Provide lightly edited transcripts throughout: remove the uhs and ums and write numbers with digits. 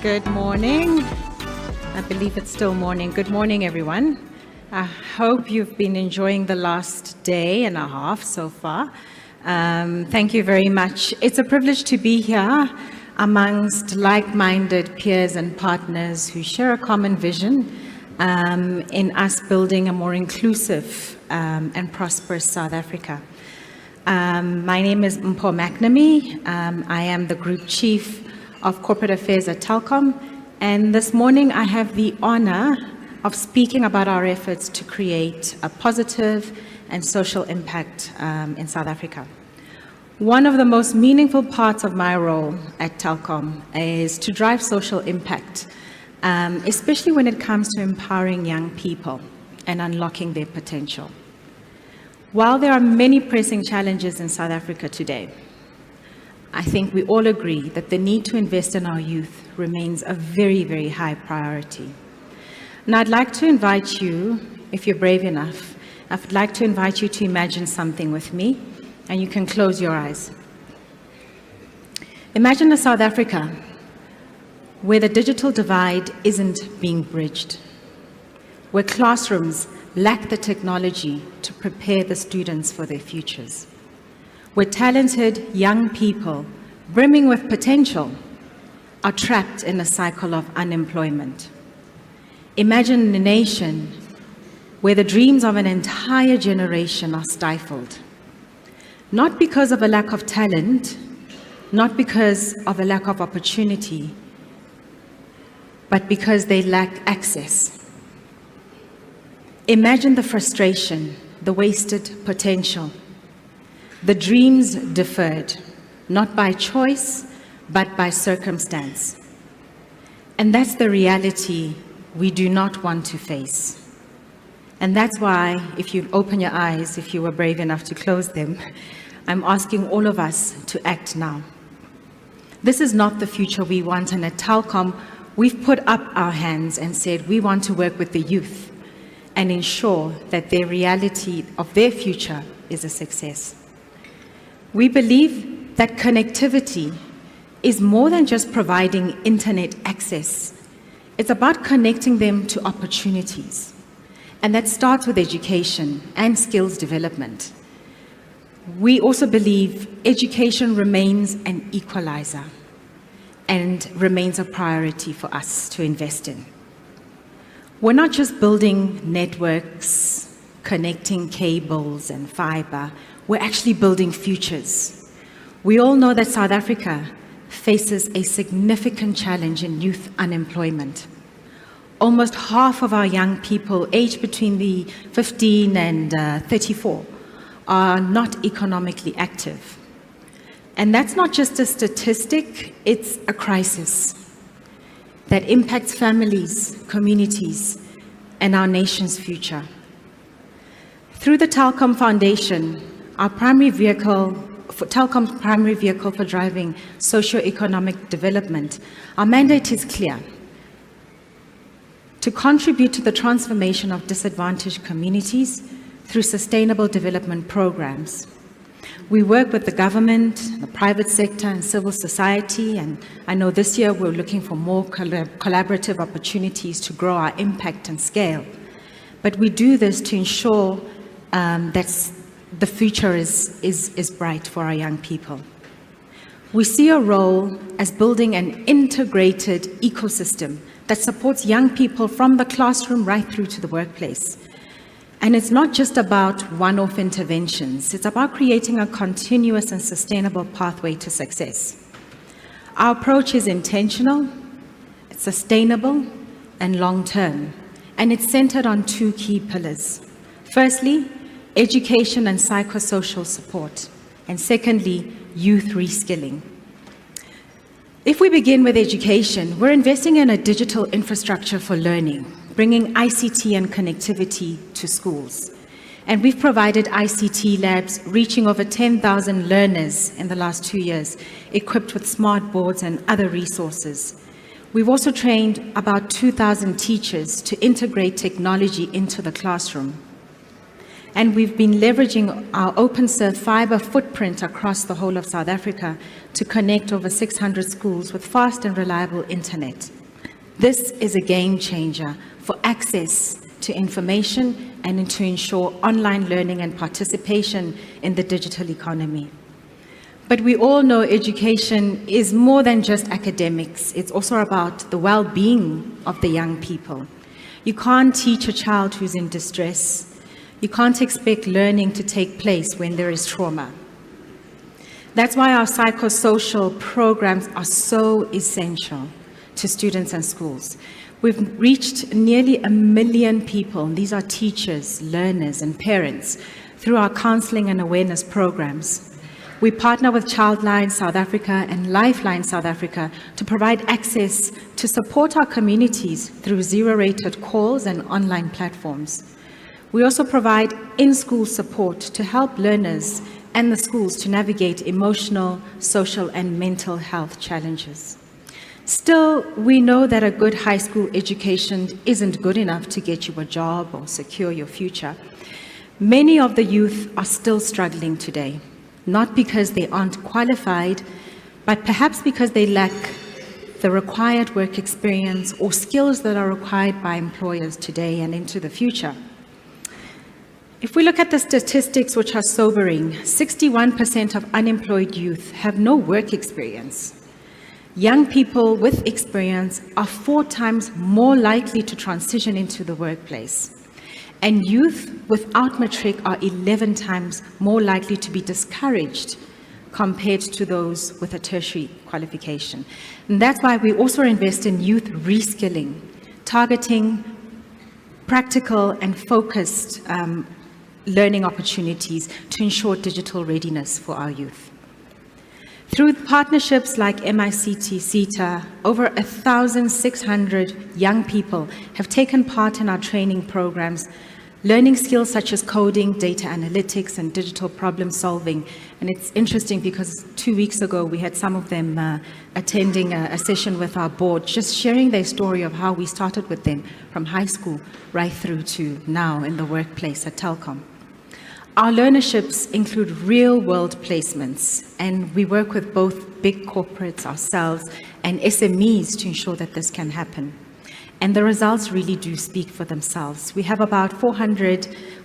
Good morning. I believe it's still morning. Good morning, everyone. I hope you've been enjoying the last day and a half so far. Thank you very much. It's a privilege to be here amongst like-minded peers and partners who share a common vision in us building a more inclusive and prosperous South Africa. My name is Mpho McNamee. I am the Group Chief of Corporate Affairs at Telkom, and this morning I have the honor of speaking about our efforts to create a positive and social impact in South Africa. One of the most meaningful parts of my role at Telkom is to drive social impact, especially when it comes to empowering young people and unlocking their potential. While there are many pressing challenges in South Africa today, I think we all agree that the need to invest in our youth remains a very, very high priority. And I'd like to invite you, if you're brave enough, I'd like to invite you to imagine something with me, and you can close your eyes. Imagine a South Africa where the digital divide isn't being bridged, where classrooms lack the technology to prepare the students for their futures, where talented young people, brimming with potential, are trapped in a cycle of unemployment. Imagine a nation where the dreams of an entire generation are stifled, not because of a lack of talent, not because of a lack of opportunity, but because they lack access. Imagine the frustration, the wasted potential, the dreams deferred, not by choice, but by circumstance. And that's the reality we do not want to face. And that's why, if you open your eyes, if you were brave enough to close them, I'm asking all of us to act now. This is not the future we want, and at Telkom, we've put up our hands and said we want to work with the youth and ensure that their reality of their future is a success. We believe that connectivity is more than just providing internet access. It's about connecting them to opportunities. And that starts with education and skills development. We also believe education remains an equalizer and remains a priority for us to invest in. We're not just building networks, connecting cables and fiber. We're actually building futures. We all know that South Africa faces a significant challenge in youth unemployment. Almost half of our young people aged between the 15 and 34 are not economically active. And that's not just a statistic, it's a crisis that impacts families, communities, and our nation's future. Through the Telkom Foundation, our Telkom's primary vehicle for driving socio-economic development, our mandate is clear: to contribute to the transformation of disadvantaged communities through sustainable development programs. We work with the government, the private sector, and civil society, and I know this year we're looking for more collaborative opportunities to grow our impact and scale. But we do this to ensure that the future is bright for our young people. We see a role as building an integrated ecosystem that supports young people from the classroom right through to the workplace. And it's not just about one-off interventions, it's about creating a continuous and sustainable pathway to success. Our approach is intentional, it's sustainable, and long-term, and it's centered on two key pillars. Firstly, education and psychosocial support, and secondly, youth reskilling. If we begin with education, we're investing in a digital infrastructure for learning, bringing ICT and connectivity to schools. And we've provided ICT labs reaching over 10,000 learners in the last 2 years, equipped with smart boards and other resources. We've also trained about 2,000 teachers to integrate technology into the classroom. And we've been leveraging our OpenServe fiber footprint across the whole of South Africa to connect over 600 schools with fast and reliable internet. This is a game changer for access to information and to ensure online learning and participation in the digital economy. But we all know education is more than just academics. It's also about the well-being of the young people. You can't teach a child who's in distress. You can't expect learning to take place when there is trauma. That's why our psychosocial programs are so essential to students and schools. We've reached nearly 1 million people, and these are teachers, learners, and parents, through our counseling and awareness programs. We partner with Childline South Africa and Lifeline South Africa to provide access to support our communities through zero-rated calls and online platforms. We also provide in-school support to help learners and the schools to navigate emotional, social, and mental health challenges. Still, we know that a good high school education isn't good enough to get you a job or secure your future. Many of the youth are still struggling today, not because they aren't qualified, but perhaps because they lack the required work experience or skills that are required by employers today and into the future. If we look at the statistics, which are sobering, 61% of unemployed youth have no work experience. Young people with experience are 4 times more likely to transition into the workplace. And youth without matric are 11 times more likely to be discouraged compared to those with a tertiary qualification. And that's why we also invest in youth reskilling, targeting practical and focused learning opportunities to ensure digital readiness for our youth. Through partnerships like MICT, CETA, over 1,600 young people have taken part in our training programs, learning skills such as coding, data analytics, and digital problem solving. And it's interesting because 2 weeks ago, we had some of them attending a session with our board, just sharing their story of how we started with them from high school right through to now in the workplace at Telkom. Our learnerships include real-world placements, and we work with both big corporates ourselves and SMEs to ensure that this can happen. And the results really do speak for themselves. We have about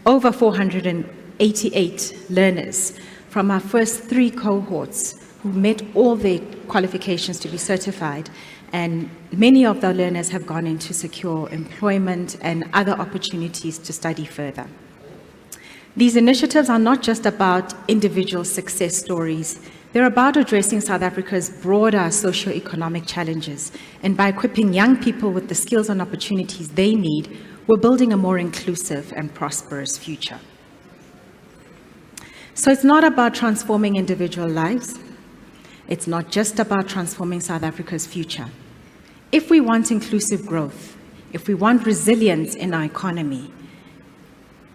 over 488 learners from our first 3 cohorts who met all their qualifications to be certified, and many of the learners have gone into secure employment and other opportunities to study further. These initiatives are not just about individual success stories. They're about addressing South Africa's broader socio-economic challenges. And by equipping young people with the skills and opportunities they need, we're building a more inclusive and prosperous future. So it's not about transforming individual lives. It's not just about transforming South Africa's future. If we want inclusive growth, if we want resilience in our economy,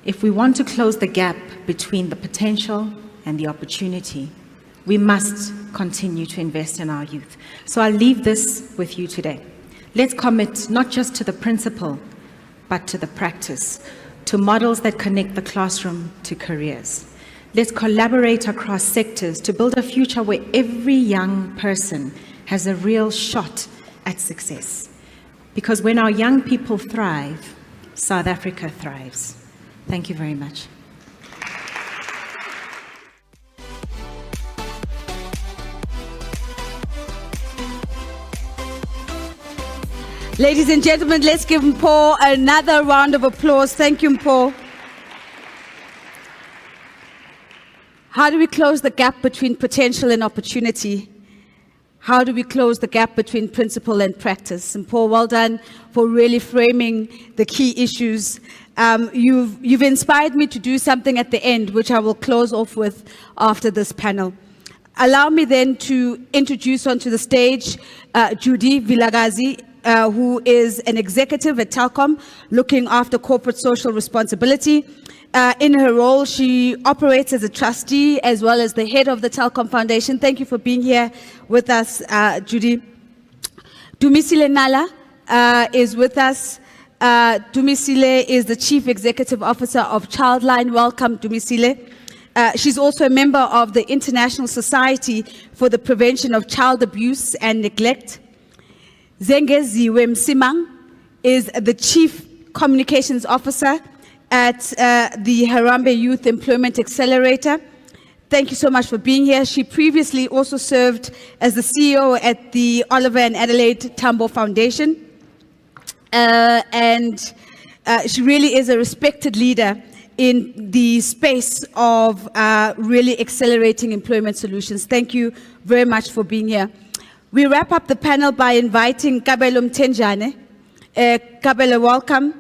if we want to close the gap between the potential and the opportunity, we must continue to invest in our youth. So I'll leave this with you today. Let's commit not just to the principle, but to the practice, to models that connect the classroom to careers. Let's collaborate across sectors to build a future where every young person has a real shot at success. Because when our young people thrive, South Africa thrives. Thank you very much. Ladies and gentlemen, let's give Mpho another round of applause. Thank you, Mpho. How do we close the gap between potential and opportunity? How do we close the gap between principle and practice? Mpho, well done for really framing the key issues. You've inspired me to do something at the end, which I will close off with after this panel. Allow me then to introduce onto the stage Judy Vilakazi, who is an executive at Telkom, looking after corporate social responsibility. In her role, she operates as a trustee as well as the head of the Telkom Foundation. Thank you for being here with us, Judy. Dumisile is with us. Dumisile is the Chief Executive Officer of Childline. Welcome, Dumisile. She's also a member of the International Society for the Prevention of Child Abuse and Neglect. Zengeziwe Msimang is the Chief Communications Officer at the Harambee Youth Employment Accelerator. Thank you so much for being here. She previously also served as the CEO at the Oliver and Adelaide Tambo Foundation. And she really is a respected leader in the space of really accelerating employment solutions. Thank you very much for being here. We wrap up the panel by inviting Kabelo Mthenjane. Kabelo, welcome.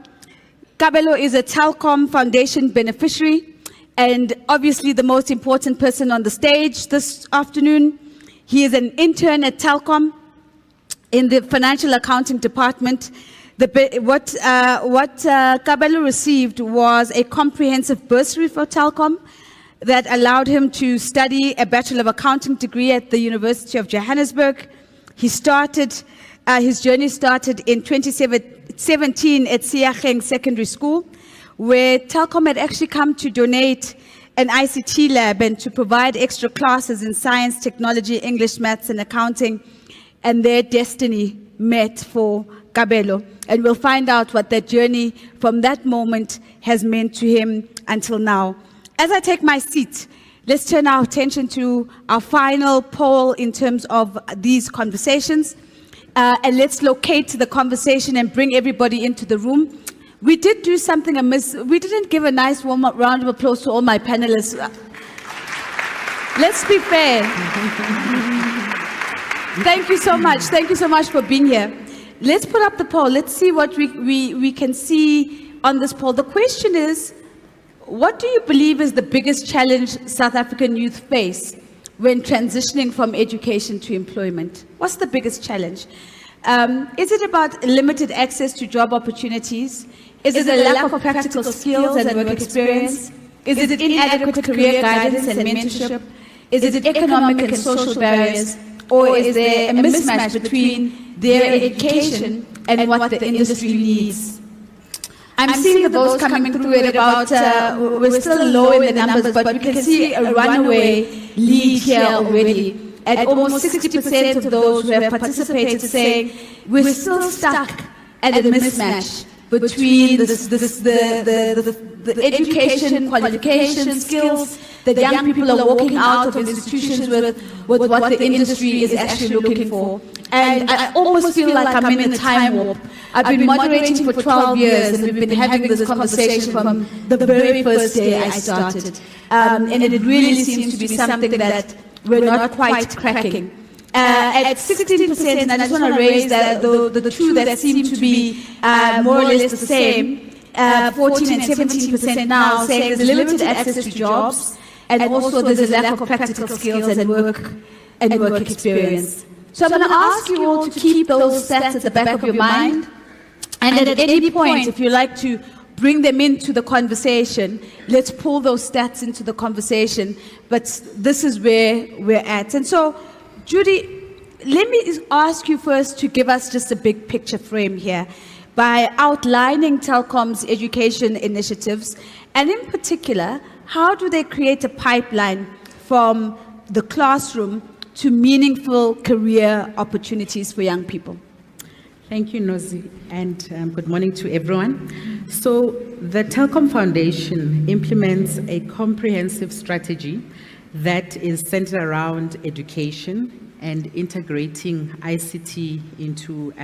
Kabelo is a Telkom Foundation beneficiary and obviously the most important person on the stage this afternoon. He is an intern at Telkom in the financial accounting department. What Kabelo received was a comprehensive bursary for Telkom that allowed him to study a Bachelor of Accounting degree at the University of Johannesburg. His journey started in 2017 at Siageng Secondary School, where Telkom had actually come to donate an ICT lab and to provide extra classes in science, technology, English, maths, and accounting, and their destiny met for Kabelo. And we'll find out what that journey from that moment has meant to him until now. As I take my seat, let's turn our attention to our final poll in terms of these conversations. And let's locate the conversation and bring everybody into the room. We did do something amiss. We didn't give a nice warm-up round of applause to all my panelists. Let's be fair. Thank you so much. Thank you so much for being here. Let's put up the poll. Let's see what we can see on this poll. The question is, what do you believe is the biggest challenge South African youth face when transitioning from education to employment? What's the biggest challenge? Is it about limited access to job opportunities? Is it a lack of practical skills and work experience? Is it inadequate career guidance and mentorship? Is it economic and social barriers? Or is there a mismatch between their education and what the industry needs? I'm seeing the votes coming through at about, we're still low in the numbers, but we can see a runaway lead here already. At almost 60% of those who have participated saying we're still stuck at a mismatch between the education, qualification, skills that young people are walking out of institutions with what the industry is actually looking for. And I almost feel like I'm in a time warp. I've been moderating for 12 years and we've been having this conversation from the very first day I started. And it really seems to be something that we're not quite cracking. At 16%, and I just want to raise that the two that seem to be more or less the same, 14 and 17% now, saying there's limited access to jobs, and also there's a lack of practical skills and work experience. So I'm going to ask you all to keep those stats at the back of your mind, and at any point, if you like to bring them into the conversation, let's pull those stats into the conversation, but this is where we're at. And so, Judy, let me ask you first to give us just a big picture frame here by outlining Telkom's education initiatives, and in particular, how do they create a pipeline from the classroom to meaningful career opportunities for young people? Thank you, Nozi, and good morning to everyone. So the Telkom Foundation implements a comprehensive strategy that is centered around education and integrating ICT into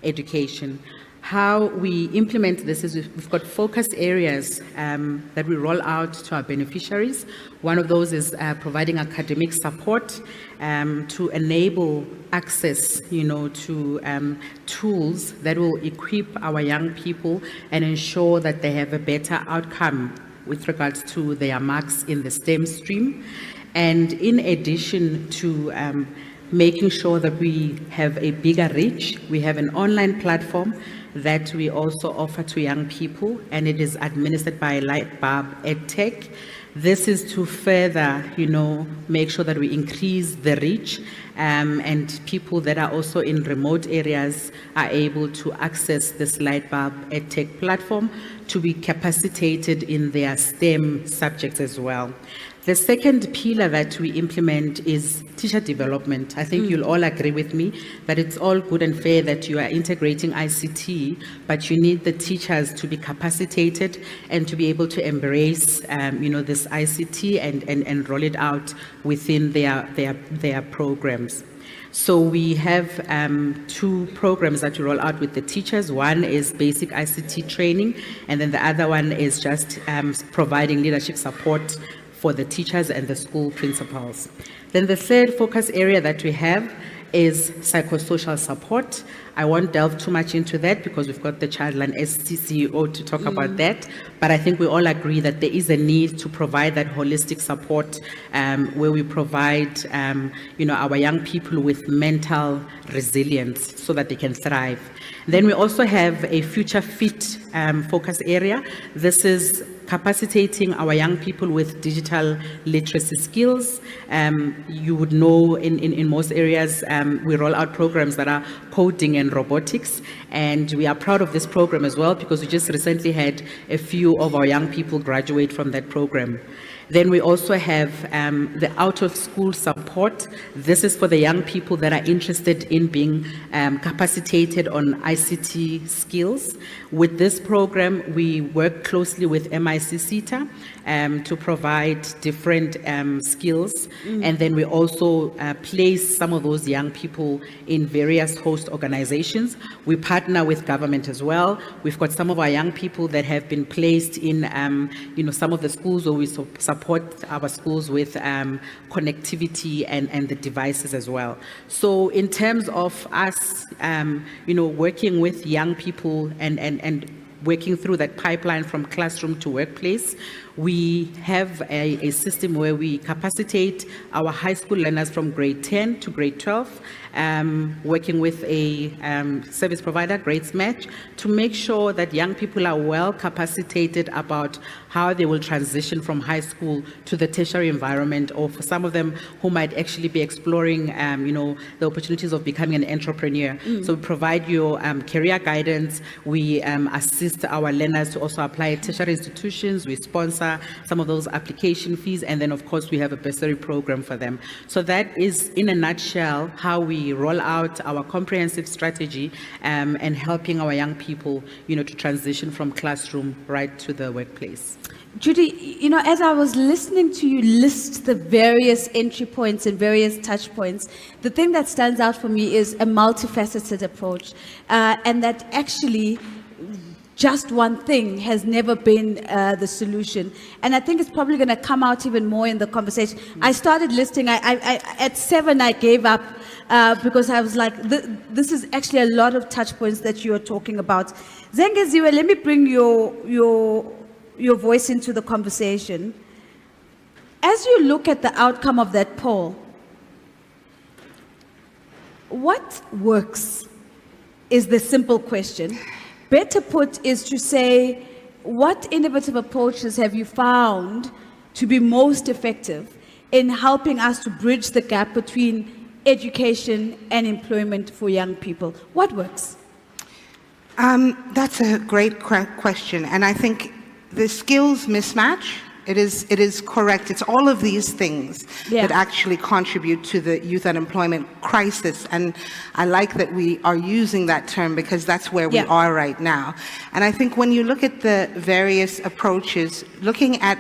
education. How we implement this is we've got focused areas that we roll out to our beneficiaries. One of those is providing academic support to enable access, to tools that will equip our young people and ensure that they have a better outcome with regards to their marks in the STEM stream. And in addition to making sure that we have a bigger reach, we have an online platform that we also offer to young people, and it is administered by Lightbulb EdTech. This is to further, make sure that we increase the reach and people that are also in remote areas are able to access this Lightbulb EdTech platform to be capacitated in their STEM subjects as well. The second pillar that we implement is teacher development. I think you'll all agree with me that it's all good and fair that you are integrating ICT, but you need the teachers to be capacitated and to be able to embrace, this ICT and roll it out within their programs. So we have 2 programs that we roll out with the teachers. One is basic ICT training, and then the other one is just providing leadership support for the teachers and the school principals. Then the third focus area that we have is psychosocial support. I won't delve too much into that because we've got the Childline CEO to talk about that, but I think we all agree that there is a need to provide that holistic support where we provide our young people with mental resilience so that they can thrive. Then we also have a future fit focus area. This is capacitating our young people with digital literacy skills. You would know in most areas we roll out programs that are coding and robotics, and we are proud of this program as well because we just recently had a few of our young people graduate from that program. Then we also have the out-of-school support. This is for the young people that are interested in being capacitated on ICT skills. With this program, we work closely with MIC-SETA to provide different skills. And then we also place some of those young people in various host organizations. We partner with government as well. We've got some of our young people that have been placed in some of the schools where we support our schools with connectivity and the devices as well. So in terms of us, working with young people and working through that pipeline from classroom to workplace, we have a system where we capacitate our high school learners from grade 10 to grade 12, working with a service provider, Grades Match, to make sure that young people are well capacitated about how they will transition from high school to the tertiary environment, or for some of them who might actually be exploring, the opportunities of becoming an entrepreneur. So we provide your career guidance. We assist our learners to also apply at tertiary institutions. We sponsor some of those application fees, and then of course we have a bursary program for them. So that is in a nutshell how we roll out our comprehensive strategy and helping our young people to transition from classroom right to the workplace. Judy, as I was listening to you list the various entry points and various touch points, the thing that stands out for me is a multifaceted approach, and that actually just one thing has never been the solution. And I think it's probably going to come out even more in the conversation. I started listing, at 7 I gave up because I was like, this is actually a lot of touch points that you are talking about. Zengeziwe, let me bring your voice into the conversation. As you look at the outcome of that poll, what works is the simple question. Better put is to say, what innovative approaches have you found to be most effective in helping us to bridge the gap between education and employment for young people? What works? That's a great question, and I think the skills mismatch, it is correct. It's all of these things that actually contribute to the youth unemployment crisis, and I like that we are using that term because that's where we are right now. And I think when you look at the various approaches, looking at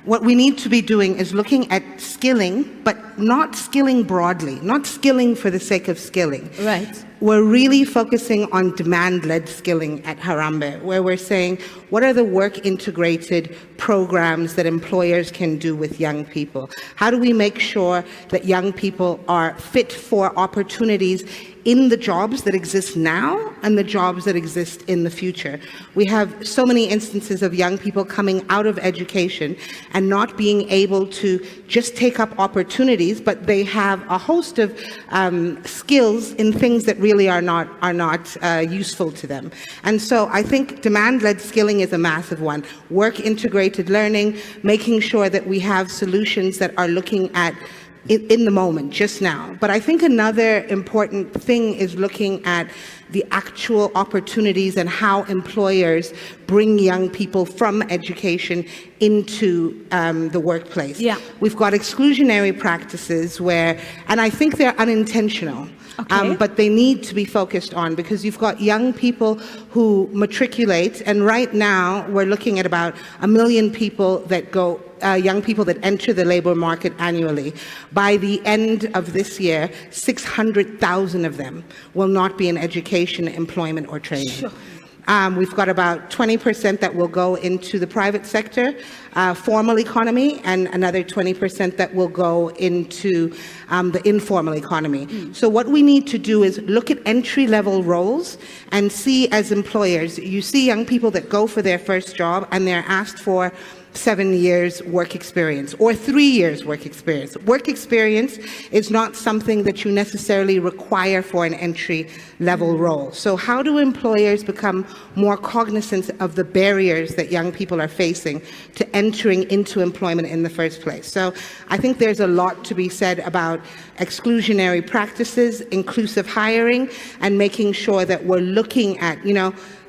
what we need to be doing is looking at skilling, but not skilling broadly, not skilling for the sake of skilling. Right. We're really focusing on demand-led skilling at Harambee, where we're saying, what are the work-integrated programs that employers can do with young people? How do we make sure that young people are fit for opportunities in the jobs that exist now and the jobs that exist in the future? We have so many instances of young people coming out of education and not being able to just take up opportunities, but they have a host of skills in things that really are not useful to them. And so I think demand-led skilling is a massive one. Work-integrated learning, making sure that we have solutions that are looking at in the moment, just now. But I think another important thing is looking at the actual opportunities and how employers bring young people from education into the workplace. Yeah. We've got exclusionary practices where, and I think they're unintentional. Okay. But they need to be focused on, because you've got young people who matriculate, and right now we're looking at about 1 million people that go, young people that enter the labor market annually. By the end of this year, 600,000 of them will not be in education, employment, or training. Sure. We've got about 20% that will go into the private sector, formal economy, and another 20% that will go into the informal economy. So what we need to do is look at entry-level roles and see, as employers, you see young people that go for their first job and they're asked for 7 years work experience or 3 years work experience. Work experience is not something that you necessarily require for an entry-level role. So how do employers become more cognizant of the barriers that young people are facing to entering into employment in the first place? So I think there's a lot to be said about exclusionary practices, inclusive hiring, and making sure that we're looking at,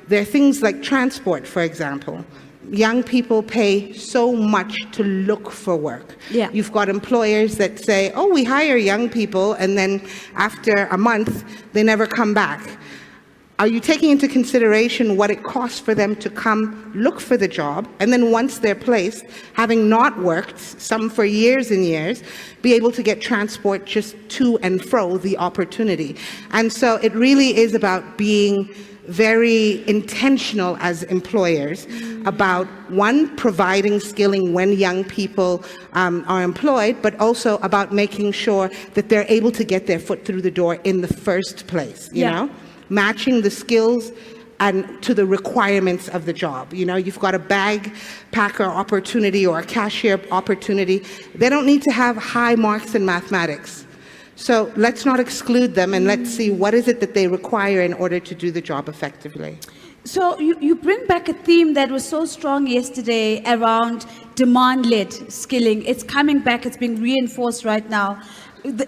there are things like transport, for example. Young people pay so much to look for work. Yeah. You've got employers that say, oh, we hire young people, and then after a month, they never come back. Are you taking into consideration what it costs for them to come look for the job, and then once they're placed, having not worked, some for years and years, be able to get transport just to and fro the opportunity? And so it really is about being very intentional as employers about, one, providing skilling when young people are employed, but also about making sure that they're able to get their foot through the door in the first place, you know? Matching the skills and to the requirements of the job. You've got a bag packer opportunity or a cashier opportunity. They don't need to have high marks in mathematics. So let's not exclude them, and let's see what is it that they require in order to do the job effectively. So you bring back a theme that was so strong yesterday around demand-led skilling. It's coming back, it's being reinforced right now.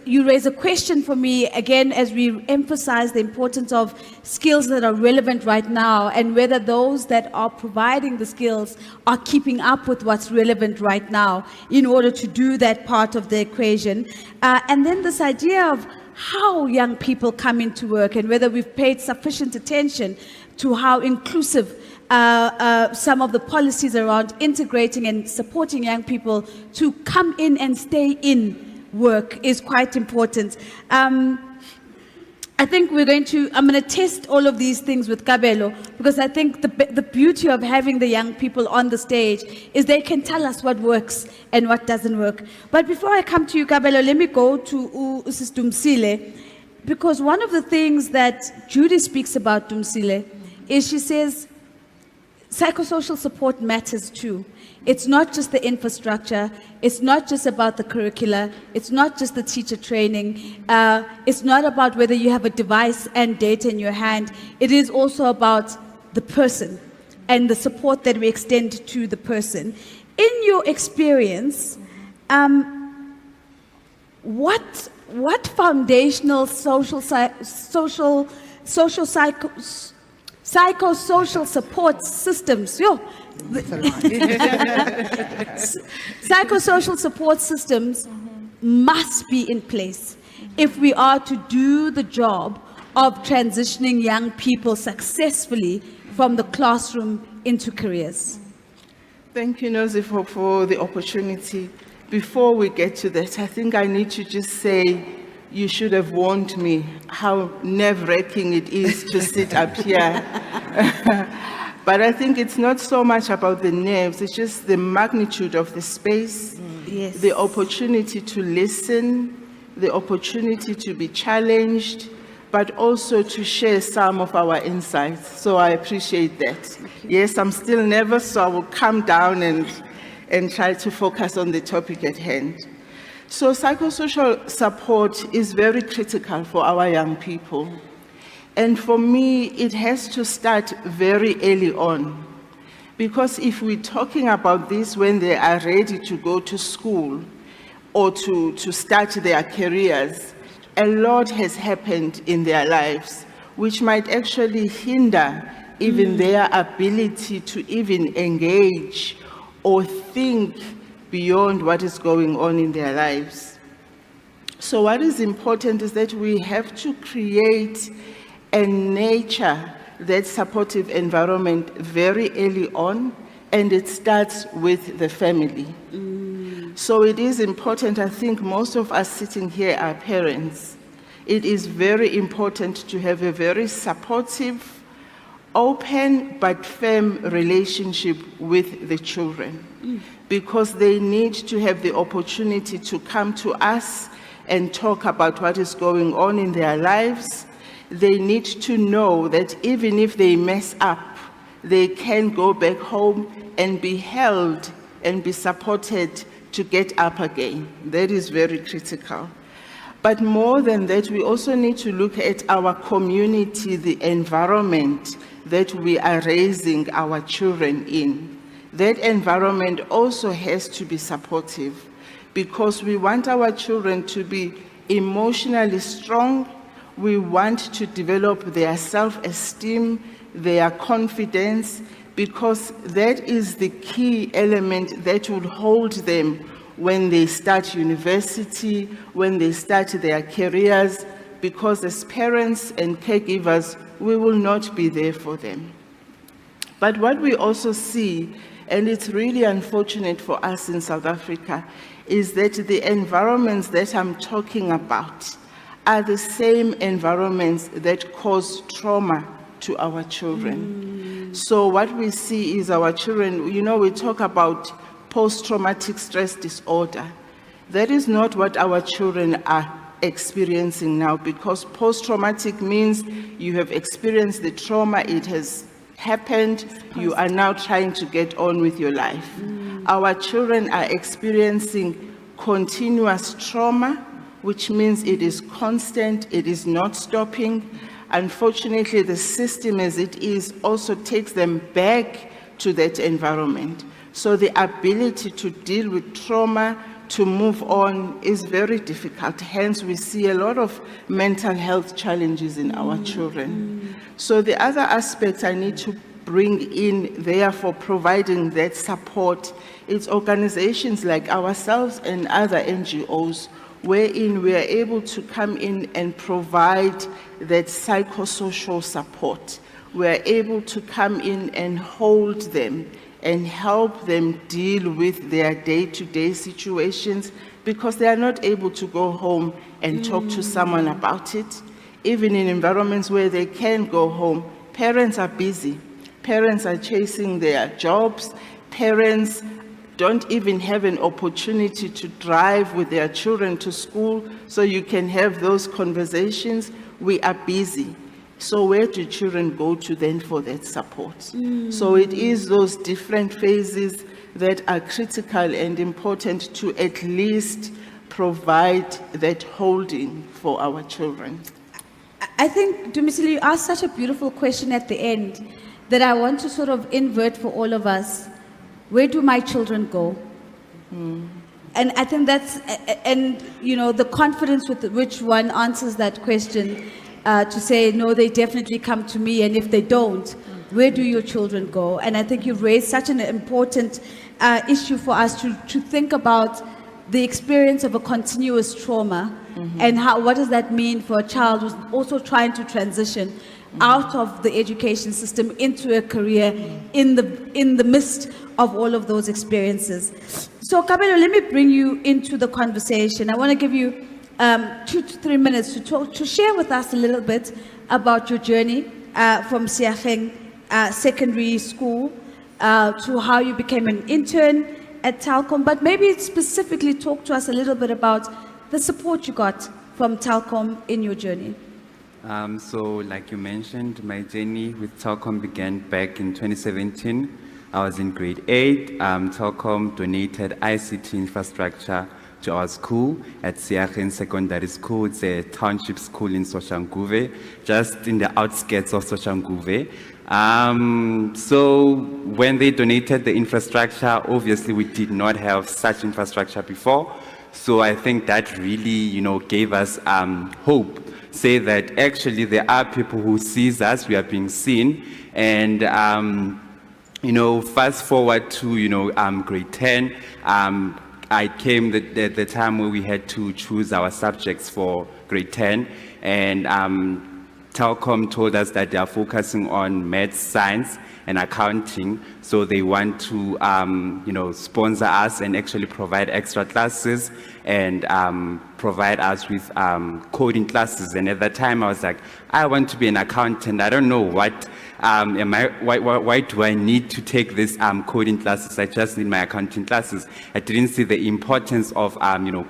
You raise a question for me, again, as we emphasize the importance of skills that are relevant right now, and whether those that are providing the skills are keeping up with what's relevant right now in order to do that part of the equation. And then this idea of how young people come into work, and whether we've paid sufficient attention to how inclusive some of the policies around integrating and supporting young people to come in and stay in work is quite important. I think I'm going to test all of these things with Kabelo, because I think the beauty of having the young people on the stage is they can tell us what works and what doesn't work. But before I come to you, Kabelo, let me go to Mrs. Dumisile, because one of the things that Judy speaks about Dumisile is, she says, psychosocial support matters too. It's not just the infrastructure, it's not just about the curricula, it's not just the teacher training, it's not about whether you have a device and data in your hand, it is also about the person and the support that we extend to the person. In your experience, what foundational psychosocial support systems, psychosocial support systems must be in place if we are to do the job of transitioning young people successfully from the classroom into careers? Thank you, Nozi, for the opportunity. Before we get to that, I think I need to just say, you should have warned me how nerve-wracking it is to sit up here. But I think it's not so much about the nerves, it's just the magnitude of the space, Yes. the opportunity to listen, the opportunity to be challenged, but also to share some of our insights. So I appreciate that. Yes, I'm still nervous, so I will calm down and try to focus on the topic at hand. So psychosocial support is very critical for our young people. And for me, it has to start very early on. Because if we're talking about this when they are ready to go to school or to start their careers, a lot has happened in their lives, which might actually hinder even their ability to even engage or think beyond what is going on in their lives. So what is important is that we have to create a nature, that supportive environment very early on, and it starts with the family. So it is important, I think most of us sitting here are parents. It is very important to have a very supportive, open but firm relationship with the children, because they need to have the opportunity to come to us and talk about what is going on in their lives. They need to know that even if they mess up, they can go back home and be held and be supported to get up again. That is very critical. But more than that, we also need to look at our community, the environment that we are raising our children in. That environment also has to be supportive, because we want our children to be emotionally strong. We want to develop their self-esteem, their confidence, because that is the key element that will hold them when they start university, when they start their careers, because as parents and caregivers, we will not be there for them. But what we also see, and it's really unfortunate for us in South Africa, is that the environments that I'm talking about are the same environments that cause trauma to our children. So what we see is our children, you know, we talk about post-traumatic stress disorder. That is not what our children are experiencing now, because post-traumatic means you have experienced the trauma, it has happened, you are now trying to get on with your life. Our children are experiencing continuous trauma, which means it is constant, it is not stopping. Unfortunately, the system as it is also takes them back to that environment. So the ability to deal with trauma, to move on, is very difficult. Hence, we see a lot of mental health challenges in our children. So the other aspect I need to bring in, therefore, providing that support, is organizations like ourselves and other NGOs, wherein we are able to come in and provide that psychosocial support. We are able to come in and hold them and help them deal with their day-to-day situations, because they are not able to go home and talk to someone about it. Even in environments where they can go home, parents are busy. Parents are chasing their jobs. Parents don't even have an opportunity to drive with their children to school so you can have those conversations. We are busy. So where do children go to then for that support? So it is those different phases that are critical and important to at least provide that holding for our children. I think, Dumisile, you asked such a beautiful question at the end that I want to sort of invert for all of us. Where do my children go? And I think that's, and you know, the confidence with which one answers that question, to say, no, they definitely come to me, and if they don't, where do your children go? And I think you've raised such an important issue for us to think about the experience of a continuous trauma, and what does that mean for a child who's also trying to transition out of the education system into a career in the midst of all of those experiences. So Kabelo, let me bring you into the conversation. I want to give you 2 to 3 minutes to share with us a little bit about your journey from Siafeng Secondary School to how you became an intern at Telkom, but maybe specifically talk to us a little bit about the support you got from Telkom in your journey. So like you mentioned, my journey with Telkom began back in 2017. I was in grade 8. Telkom donated ICT infrastructure to our school at Siachen Secondary School. It's a township school in Soshanguve, just in the outskirts of Soshanguve. So when they donated the infrastructure, obviously we did not have such infrastructure before. So I think that really, gave us hope. Say that actually there are people who sees us, we are being seen. And, fast forward to, grade 10, I came the time where we had to choose our subjects for grade 10. And Telkom told us that they are focusing on maths, science, and accounting. So they want to, sponsor us and actually provide extra classes and provide us with coding classes. And at that time, I was like, I want to be an accountant. I don't know what, why do I need to take this coding classes? I just need my accounting classes. I didn't see the importance of,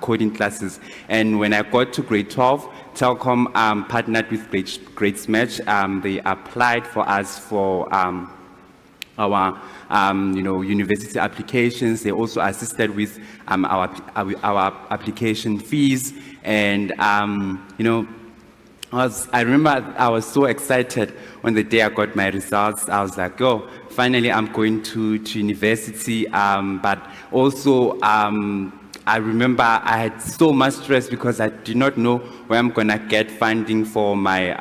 coding classes. And when I got to grade 12, Telkom partnered with Great Smash. They applied for us for our university applications. They also assisted with our application fees. And I remember I was so excited on the day I got my results. I was like, oh, finally I'm going to university. But also I remember I had so much stress because I did not know where I'm gonna get funding for my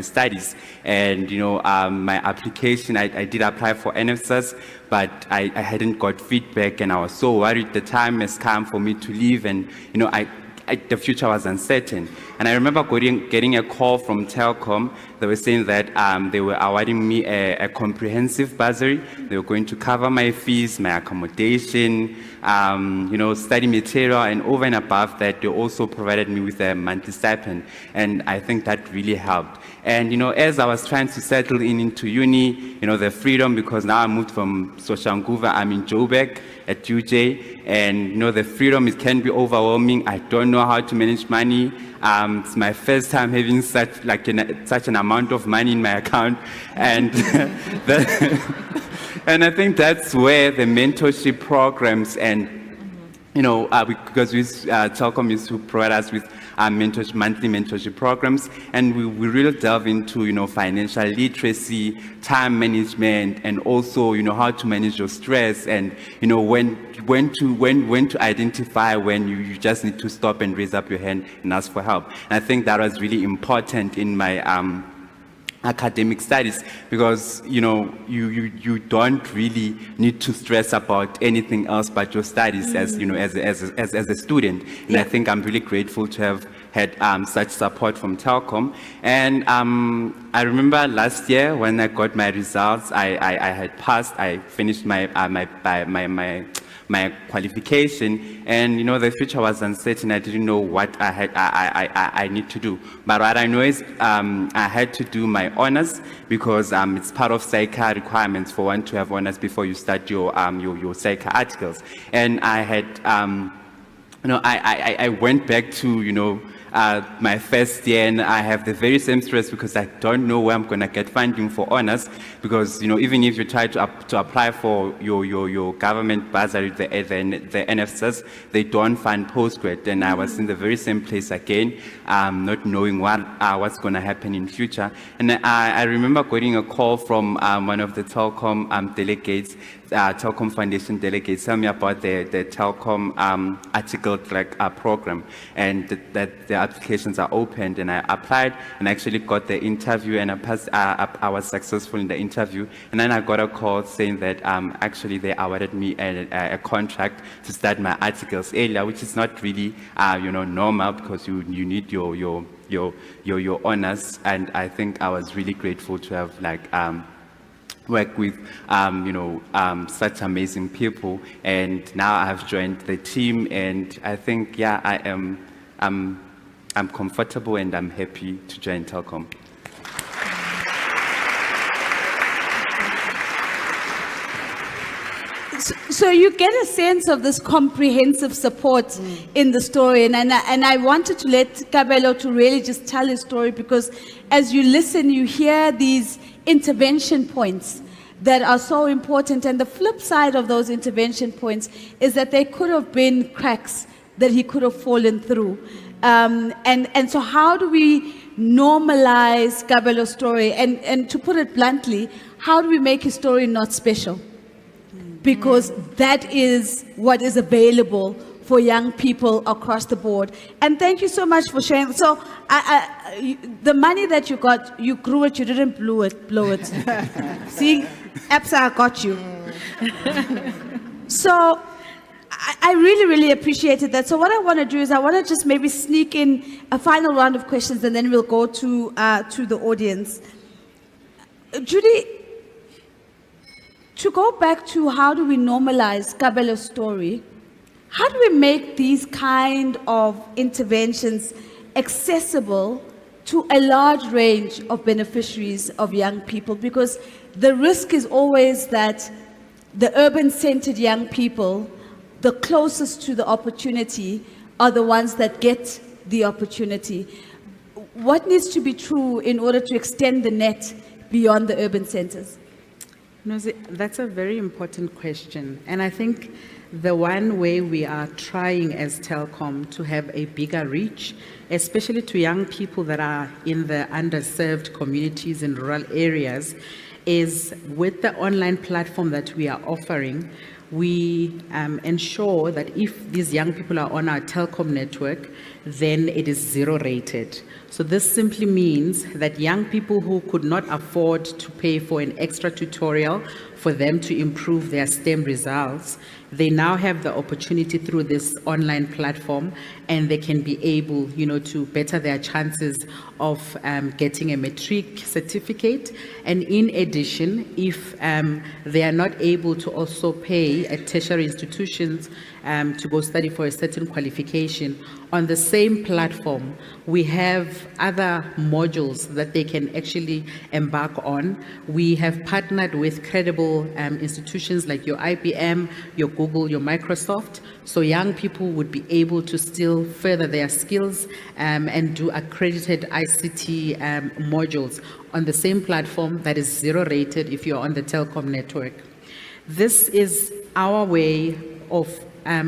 studies. And my application, I did apply for NSS, but I hadn't got feedback, and I was so worried. The time has come for me to leave, and the future was uncertain. And I remember getting a call from Telkom. They were saying that they were awarding me a comprehensive bursary. They were going to cover my fees, my accommodation, study material, and over and above that, they also provided me with a monthly stipend. And I think that really helped. And as I was trying to settle into uni, the freedom, because now I moved from Soshanguve, I'm in Joburg at UJ, and the freedom, it can be overwhelming. I don't know how to manage money. It's my first time having such an amount of money in my account, and and I think that's where the mentorship programs and because Telkom used to provide us with monthly mentorship programs, and we really delve into financial literacy, time management, and also how to manage your stress, and when to identify when you just need to stop and raise up your hand and ask for help. And I think that was really important in my academic studies, because you don't really need to stress about anything else but your studies as a student. And I think I'm really grateful to have had such support from Telkom. And I remember last year when I got my results, I had passed. I finished my qualification, and the future was uncertain. I didn't know what I need to do. But what I know is I had to do my honors, because it's part of SAICA requirements for one to have honors before you start your SAICA articles. And I had I went back to my first year, and I have the very same stress because I don't know where I'm going to get funding for honors, because even if you try to apply for your government bursary, the NFSs, they don't fund postgrad. And I was in the very same place again, not knowing what's going to happen in future. And I remember getting a call from one of the Telkom delegates, Telkom Foundation delegates, tell me about the Telkom article program, and that the applications are opened. And I applied and actually got the interview, and I passed. I was successful in the interview, and then I got a call saying that actually they awarded me a contract to start my articles earlier, which is not really normal, because you need your honors. And I think I was really grateful to have work with such amazing people, and now I have joined the team, and I think I'm comfortable and I'm happy to join Telkom. So you get a sense of this comprehensive support in the story, and I wanted to let Kabelo to really just tell his story, because as you listen, you hear these intervention points that are so important. And the flip side of those intervention points is that they could have been cracks that he could have fallen through. And so how do we normalize Kabelo's story? And to put it bluntly, how do we make his story not special? Because that is what is available for young people across the board. And thank you so much for sharing. So the money that you got, you grew it, you didn't blow it. See, APSA got you. So I really, really appreciated that. So what I want to do is I want to just maybe sneak in a final round of questions, and then we'll go to the audience. Judy, to go back to how do we normalize Kabelo's story, how do we make these kind of interventions accessible to a large range of beneficiaries of young people? Because the risk is always that the urban-centered young people, the closest to the opportunity, are the ones that get the opportunity. What needs to be true in order to extend the net beyond the urban centers? No, that's a very important question. And I think the one way we are trying as Telkom to have a bigger reach, especially to young people that are in the underserved communities in rural areas, is with the online platform that we are offering, we ensure that if these young people are on our Telkom network, then it is zero rated. So this simply means that young people who could not afford to pay for an extra tutorial for them to improve their STEM results, they now have the opportunity through this online platform, and they can be able, to better their chances of getting a matric certificate. And in addition, if they are not able to also pay at tertiary institutions to go study for a certain qualification, on the same platform, we have other modules that they can actually embark on. We have partnered with credible institutions like your IBM, your Google, your Microsoft, so young people would be able to still further their skills and do accredited ICT modules on the same platform that is zero rated if you're on the Telkom network. This is our way of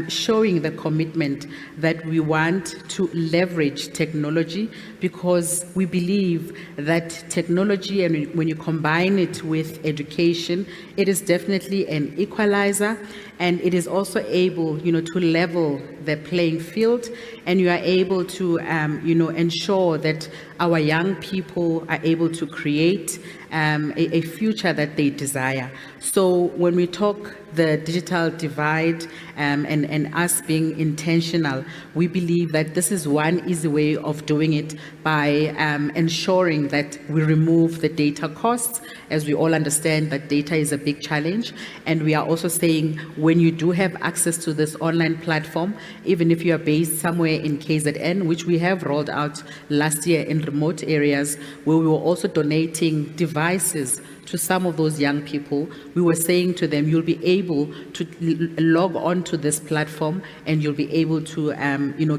showing the commitment that we want to leverage technology, because we believe that technology, and when you combine it with education, it is definitely an equalizer, and it is also able, to level the playing field, and you are able to, ensure that our young people are able to create a future that they desire. So when we talk the digital divide and us being intentional, we believe that this is one easy way of doing it by ensuring that we remove the data costs. As we all understand that data is a big challenge, and we are also saying when you do have access to this online platform, even if you are based somewhere in KZN, which we have rolled out last year in remote areas, where we were also donating devices to some of those young people, we were saying to them, you'll be able to log on to this platform, and you'll be able to,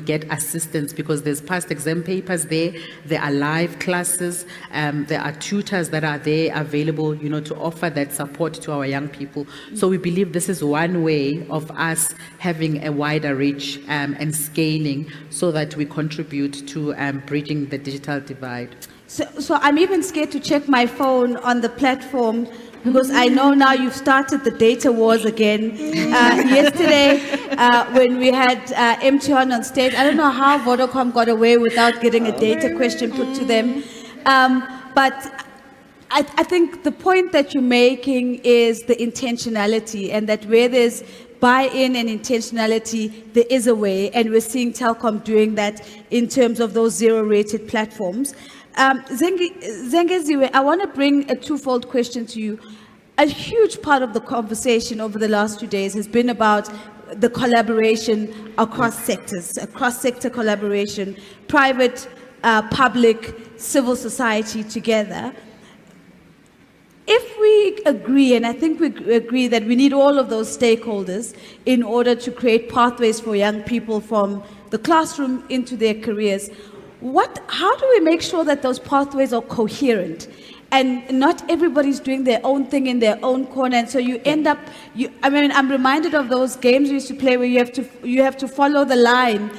get assistance, because there's past exam papers there, there are live classes, there are tutors that are there available, to offer that support to our young people. So we believe this is one way of us having a wider reach and scaling, so that we contribute to bridging the digital divide. So I'm even scared to check my phone on the platform, because I know now you've started the data wars again. Yesterday, when we had Mthenjane on stage, I don't know how Vodacom got away without getting a data question put to them. But I think the point that you're making is the intentionality, and that where there's buy-in and intentionality, there is a way, and we're seeing Telkom doing that in terms of those zero-rated platforms. Zengeziwe, I want to bring a twofold question to you. A huge part of the conversation over the last 2 days has been about the collaboration across sectors, cross-sector collaboration, private, public, civil society together. If we agree, and I think we agree that we need all of those stakeholders in order to create pathways for young people from the classroom into their careers, How do we make sure that those pathways are coherent? And not everybody's doing their own thing in their own corner, and so you end up. I'm reminded of those games we used to play where you have to follow the line,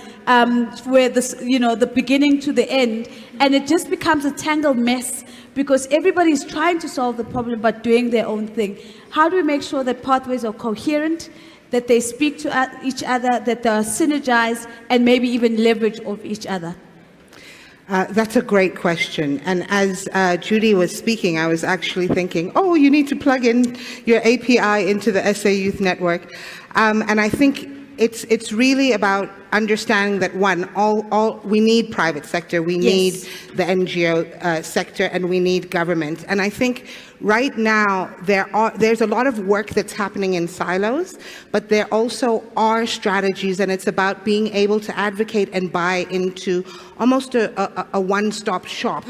where the beginning to the end, and it just becomes a tangled mess because everybody's trying to solve the problem but doing their own thing. How do we make sure that pathways are coherent, that they speak to each other, that they are synergized, and maybe even leverage off each other? That's a great question. And as Judy was speaking, I was actually thinking, oh, you need to plug in your API into the SA Youth Network. And I think it's really about understanding that we need private sector, we need the NGO sector, and we need government. And I think right now there's a lot of work that's happening in silos, but there also are strategies, and it's about being able to advocate and buy into almost a one-stop shop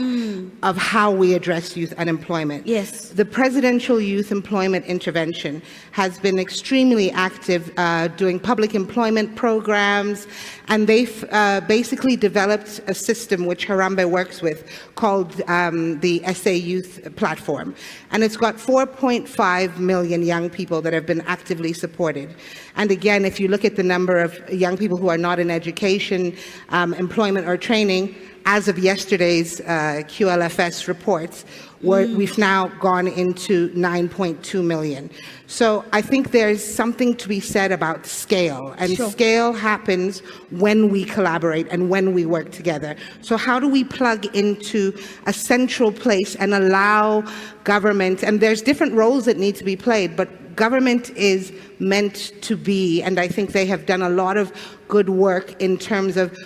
of how we address youth unemployment. Yes. The Presidential Youth Employment Intervention has been extremely active doing public employment programs, and they've basically developed a system which Harambee works with called the SA Youth Platform. And it's got 4.5 million young people that have been actively supported. And again, if you look at the number of young people who are not in education, employment or training, as of yesterday's QLFS reports, we've now gone into 9.2 million. So I think there's something to be said about scale, and scale happens when we collaborate and when we work together. So how do we plug into a central place and allow government, and there's different roles that need to be played, but government is meant to be, and I think they have done a lot of good work in terms of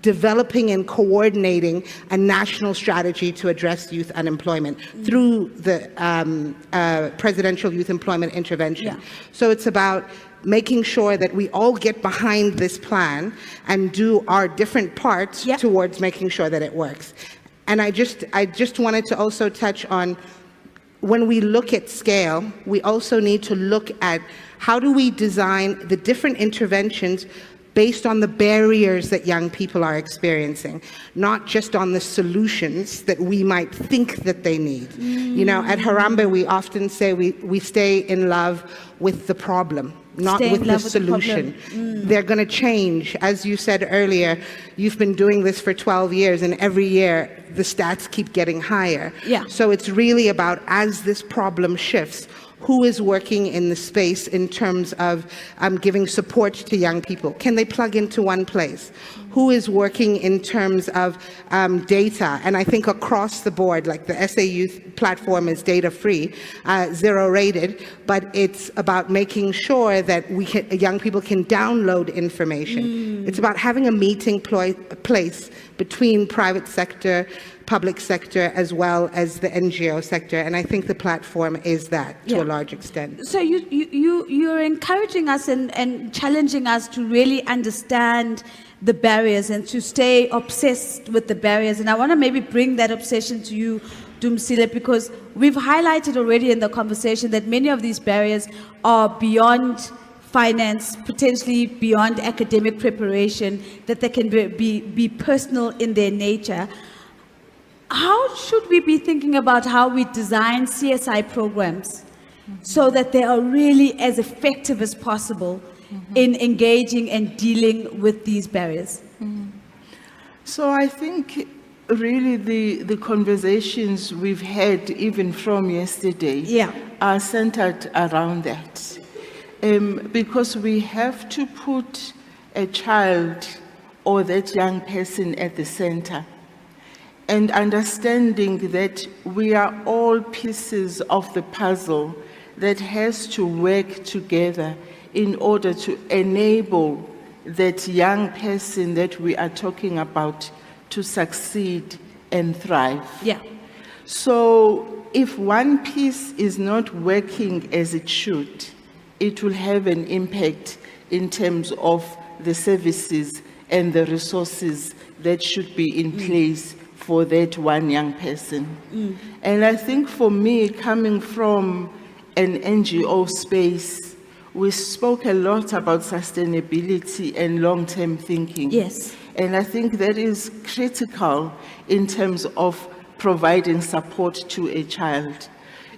developing and coordinating a national strategy to address youth unemployment through the Presidential Youth Employment Intervention. Yeah. So it's about making sure that we all get behind this plan and do our different parts towards making sure that it works. And I just wanted to also touch on, when we look at scale, we also need to look at how do we design the different interventions based on the barriers that young people are experiencing, not just on the solutions that we might think that they need. You know, at Harambee, we often say we stay in love with the problem, not with the solution. They're going to change. As you said earlier, you've been doing this for 12 years, and every year the stats keep getting higher. Yeah. So it's really about, as this problem shifts, who is working in the space in terms of giving support to young people? Can they plug into one place? Who is working in terms of data? And I think across the board, like the SA Youth Platform is data-free, zero-rated, but it's about making sure that young people can download information. It's about having a meeting place between private sector, public sector, as well as the NGO sector, and I think the platform is that to a large extent. So you're encouraging us and challenging us to really understand the barriers and to stay obsessed with the barriers. And I want to maybe bring that obsession to you, Dumisile, because we've highlighted already in the conversation that many of these barriers are beyond finance, potentially beyond academic preparation, that they can be personal in their nature. How should we be thinking about how we design CSI programs so that they are really as effective as possible in engaging and dealing with these barriers? So I think really the conversations we've had even from yesterday are centered around that. Because we have to put a child or that young person at the center, and understanding that we are all pieces of the puzzle that has to work together in order to enable that young person that we are talking about to succeed and thrive. Yeah. So if one piece is not working as it should, it will have an impact in terms of the services and the resources that should be in place for that one young person. And I think for me, coming from an NGO space, we spoke a lot about sustainability and long-term thinking. Yes. And I think that is critical in terms of providing support to a child.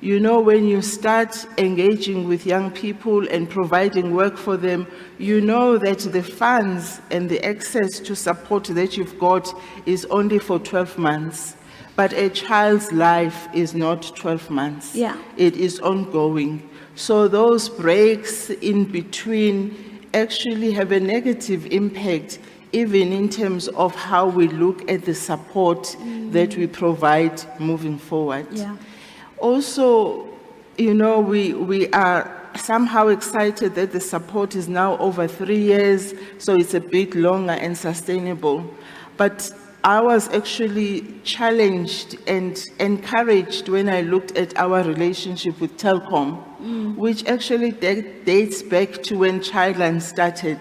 You know, when you start engaging with young people and providing work for them, you know that the funds and the access to support that you've got is only for 12 months. But a child's life is not 12 months. Yeah. It is ongoing. So those breaks in between actually have a negative impact, even in terms of how we look at the support that we provide moving forward. Yeah. Also, you know, we are somehow excited that the support is now over 3 years, so it's a bit longer and sustainable. But I was actually challenged and encouraged when I looked at our relationship with Telkom, which actually dates back to when Childline started,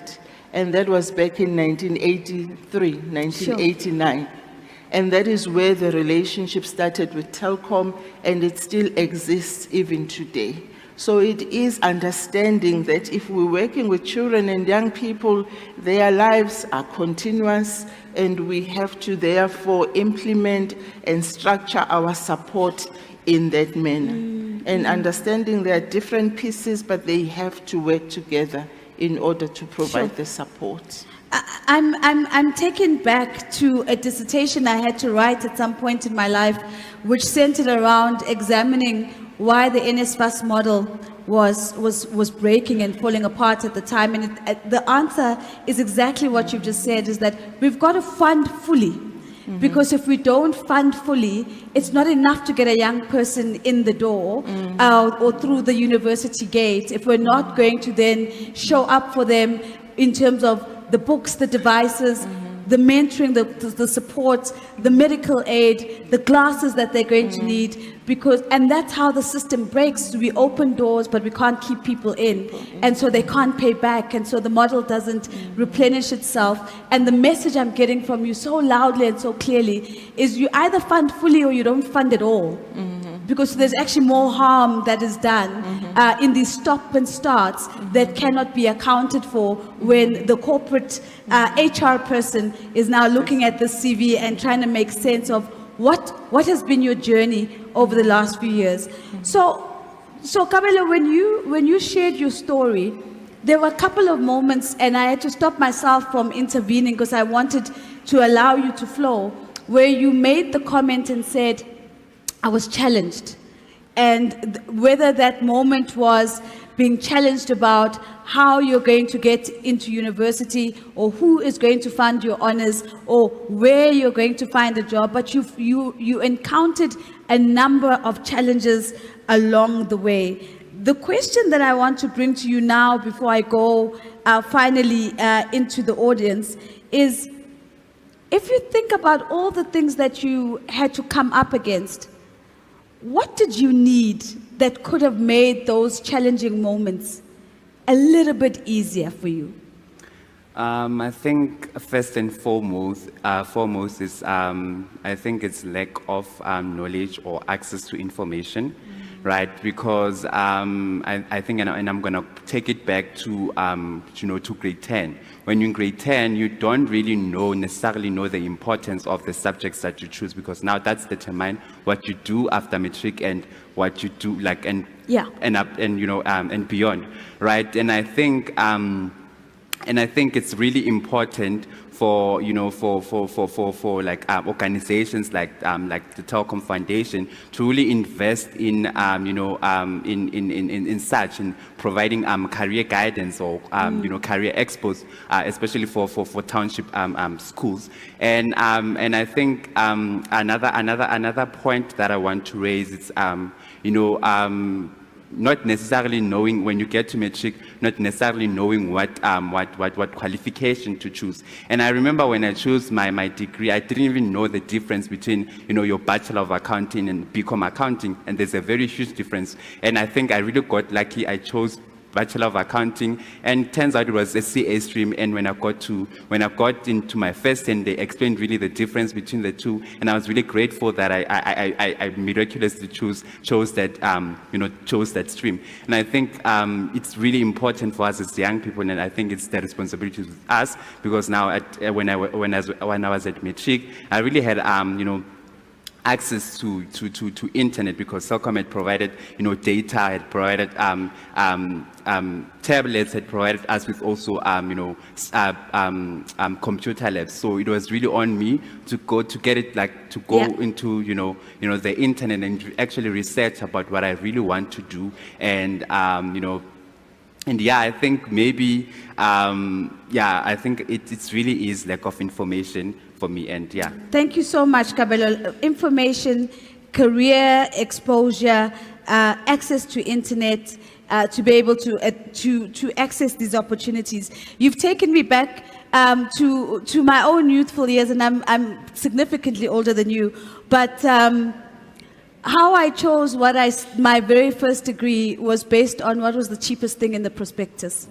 and that was back in 1983, 1989. And that is where the relationship started with Telkom, and it still exists even today. So it is understanding that if we're working with children and young people, their lives are continuous, and we have to therefore implement and structure our support in that manner. And understanding there are different pieces, but they have to work together in order to provide the support. I'm taken back to a dissertation I had to write at some point in my life, which centered around examining why the NSFAS model was breaking and falling apart at the time. And the answer is exactly what you've just said, is that we've got to fund fully. Because if we don't fund fully, it's not enough to get a young person in the door or through the university gate if we're not going to then show up for them in terms of the books, the devices, the mentoring, the support, the medical aid, the glasses that they're going to need, and that's how the system breaks. We open doors, but we can't keep people in, and so they can't pay back, and so the model doesn't replenish itself. And the message I'm getting from you so loudly and so clearly is you either fund fully or you don't fund at all. Because there's actually more harm that is done in these stop and starts that cannot be accounted for when the corporate HR person is now looking at the CV and trying to make sense of what has been your journey over the last few years. So Kabelo, when you shared your story, there were a couple of moments, and I had to stop myself from intervening because I wanted to allow you to flow, where you made the comment and said, I was challenged. And whether that moment was being challenged about how you're going to get into university, or who is going to fund your honors, or where you're going to find a job, but you encountered a number of challenges along the way. The question that I want to bring to you now, before I go finally into the audience, is if you think about all the things that you had to come up against, what did you need that could have made those challenging moments a little bit easier for you? I think first and foremost is I think it's lack of knowledge or access to information, right? Because I think, and I'm going to take it back to to grade 10. When you're in grade 10, you don't really necessarily know the importance of the subjects that you choose, because now that's determine what you do after matric and what you do and beyond, right? And I think it's really important for organizations like the Telkom Foundation to really invest in such, in providing career guidance or career expos, especially for township schools. And I think another point that I want to raise is not necessarily knowing when you get to matric, not necessarily knowing what qualification to choose. And I remember when I chose my degree, I didn't even know the difference between your Bachelor of Accounting and BCom Accounting, and there's a very huge difference. And I think I really got lucky. I chose Bachelor of Accounting, and turns out it was a CA stream. And when I got into my first, and they explained really the difference between the two, and I was really grateful that I miraculously chose that stream. And I think it's really important for us as young people, and I think it's the responsibility of us, because now when I was at Matric, I really had access to internet, because Telkom had provided data, had provided tablets, had provided us with also computer labs. So it was really on me to go into the internet and actually research about what I really want to do, and I think maybe I think it really is lack of information for me, and yeah. Thank you so much, Kabelo. Information, career exposure, access to internet, to be able to access these opportunities. You've taken me back to my own youthful years, and I'm significantly older than you. But how I chose my very first degree was based on what was the cheapest thing in the prospectus.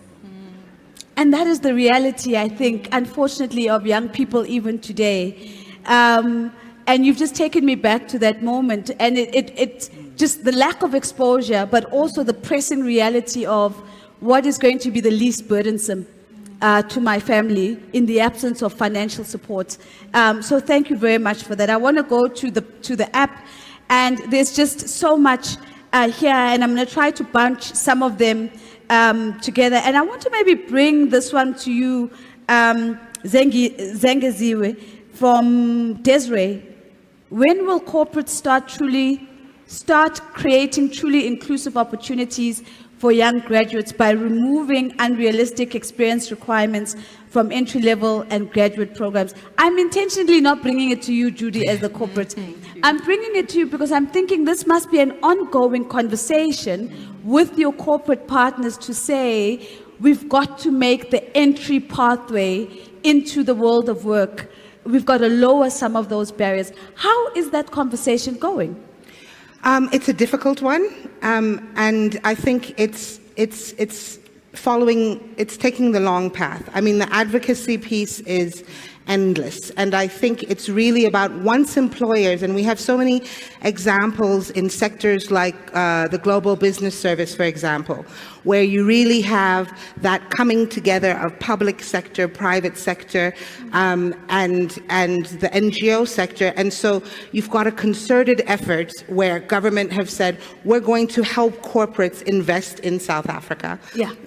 And that is the reality, I think, unfortunately, of young people even today. And you've just taken me back to that moment. And it's just the lack of exposure, but also the pressing reality of what is going to be the least burdensome to my family in the absence of financial support. So thank you very much for that. I want to go to the app, and there's just so much here, and I'm going to try to bunch some of them together. And I want to maybe bring this one to you, Zengeziwe from Desiree. When will corporates start creating truly inclusive opportunities for young graduates by removing unrealistic experience requirements from entry-level and graduate programs? I'm intentionally not bringing it to you, Judy, as the corporate. I'm bringing it to you because I'm thinking this must be an ongoing conversation with your corporate partners to say, we've got to make the entry pathway into the world of work. We've got to lower some of those barriers. How is that conversation going? It's a difficult one, and I think it's taking the long path. I mean, the advocacy piece is endless, and I think it's really about once employers, and we have so many examples in sectors like the Global Business Service, for example, where you really have that coming together of public sector, private sector, and the NGO sector. And so you've got a concerted effort where government have said, we're going to help corporates invest in South Africa,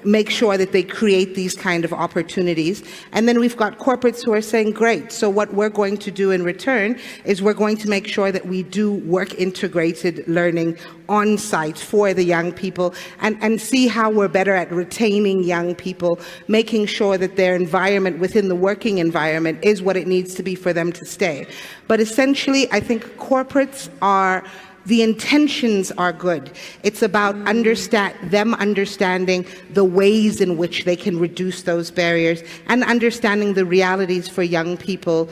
make sure that they create these kind of opportunities. And then we've got corporates who are saying, great, so what we're going to do in return is we're going to make sure that we do work integrated learning on site for the young people, and see how we're better at retaining young people, making sure that their environment within the working environment is what it needs to be for them to stay. But essentially, I think corporates the intentions are good. It's about them understanding the ways in which they can reduce those barriers and understanding the realities for young people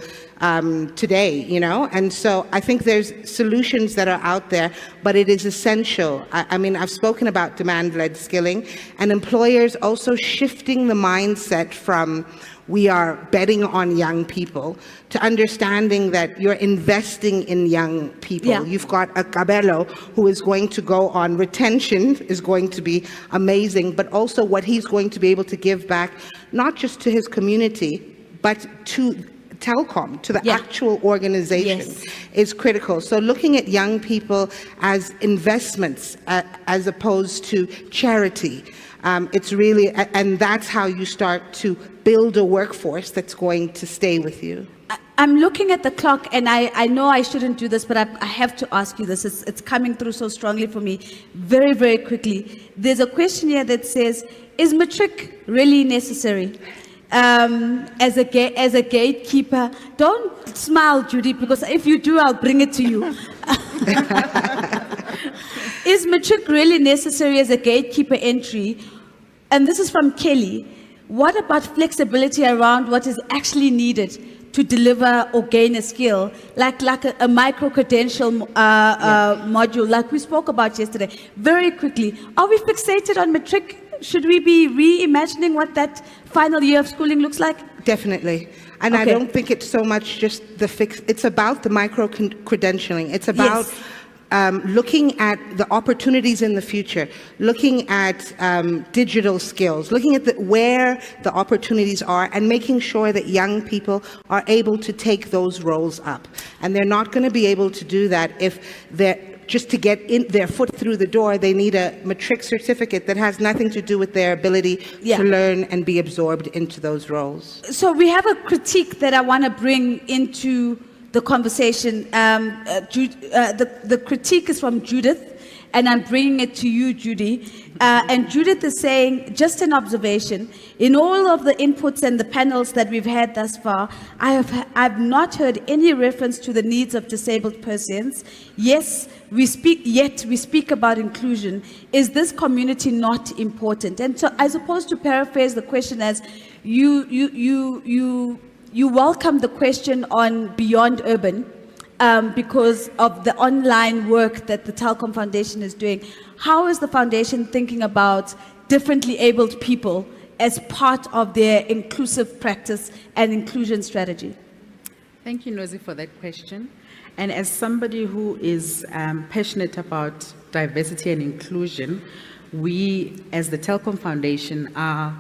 today, And so I think there's solutions that are out there, but it is essential. I mean, I've spoken about demand-led skilling, and employers also shifting the mindset from we are betting on young people to understanding that you're investing in young people. Yeah. You've got a Kabelo who is going to go on retention, is going to be amazing, but also what he's going to be able to give back, not just to his community, but to Telkom, to the actual organization, is critical. So looking at young people as investments as opposed to charity, it's really, and that's how you start to build a workforce that's going to stay with you. I'm looking at the clock, and I know I shouldn't do this, but I have to ask you this. It's coming through so strongly for me. Very, very quickly. There's a question here that says, is matric really necessary? As a gatekeeper, don't smile, Judy, because if you do, I'll bring it to you. Is matric really necessary as a gatekeeper entry? And this is from Kelly. What about flexibility around what is actually needed to deliver or gain a skill, like a micro-credential module, like we spoke about yesterday? Very quickly, are we fixated on matric? Should we be reimagining what that final year of schooling looks like? Definitely. And I Okay. don't think it's so much just the fix, it's about the micro-credentialing. It's about looking at the opportunities in the future, looking at digital skills, looking at where the opportunities are, and making sure that young people are able to take those roles up. And they're not going to be able to do that if they're just to get in their foot through the door. They need a matric certificate that has nothing to do with their ability to learn and be absorbed into those roles. So we have a critique that I want to bring into the conversation. The critique is from Judith, and I'm bringing it to you, Judy. And Judith is saying, just an observation, in all of the inputs and the panels that we've had thus far, I've not heard any reference to the needs of disabled persons. Yes, we speak about inclusion. Is this community not important? And so I suppose to paraphrase the question as you welcome the question on Beyond Urban because of the online work that the Telkom Foundation is doing. How is the foundation thinking about differently abled people as part of their inclusive practice and inclusion strategy? Thank you, Nozi, for that question. And as somebody who is passionate about diversity and inclusion, we, as the Telkom Foundation, are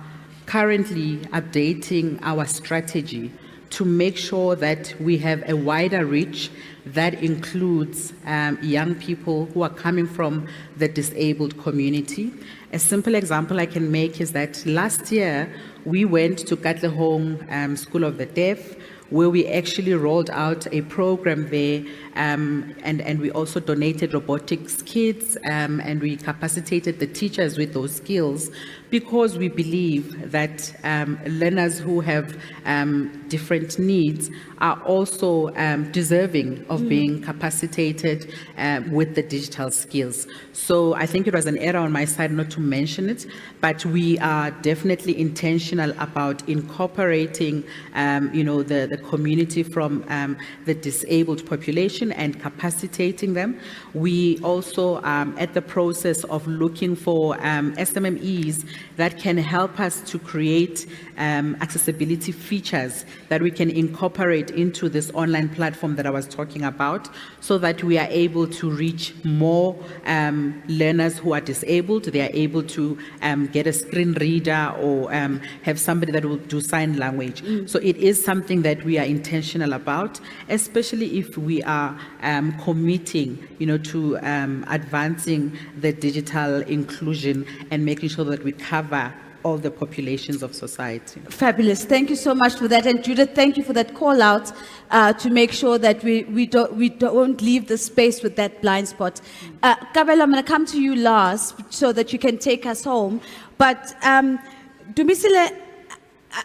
currently updating our strategy to make sure that we have a wider reach that includes young people who are coming from the disabled community. A simple example I can make is that last year we went to Katlehong School of the Deaf, where we actually rolled out a program there, and we also donated robotics kits, and we capacitated the teachers with those skills, because we believe that learners who have different needs are also deserving of being capacitated with the digital skills. So I think it was an error on my side not to mention it, but we are definitely intentional about incorporating the community from the disabled population and capacitating them. We also are at the process of looking for SMMEs that can help us to create accessibility features that we can incorporate into this online platform that I was talking about, so that we are able to reach more learners who are disabled. They are able to get a screen reader or have somebody that will do sign language. So it is something that we are intentional about, especially if we are committing, to advancing the digital inclusion and making sure that we cover all the populations of society. Fabulous. Thank you so much for that. And Judith, thank you for that call out to make sure that we don't leave the space with that blind spot. Kabelo, I'm going to come to you last so that you can take us home. But Dumisile,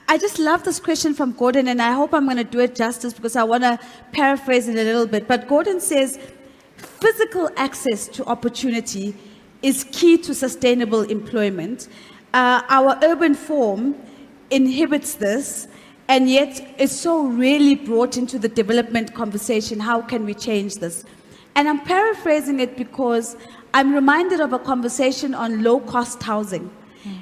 I just love this question from Gordon, and I hope I'm going to do it justice because I want to paraphrase it a little bit. But Gordon says, physical access to opportunity is key to sustainable employment. Our urban form inhibits this, and yet it's so rarely brought into the development conversation. How can we change this? And I'm paraphrasing it because I'm reminded of a conversation on low-cost housing.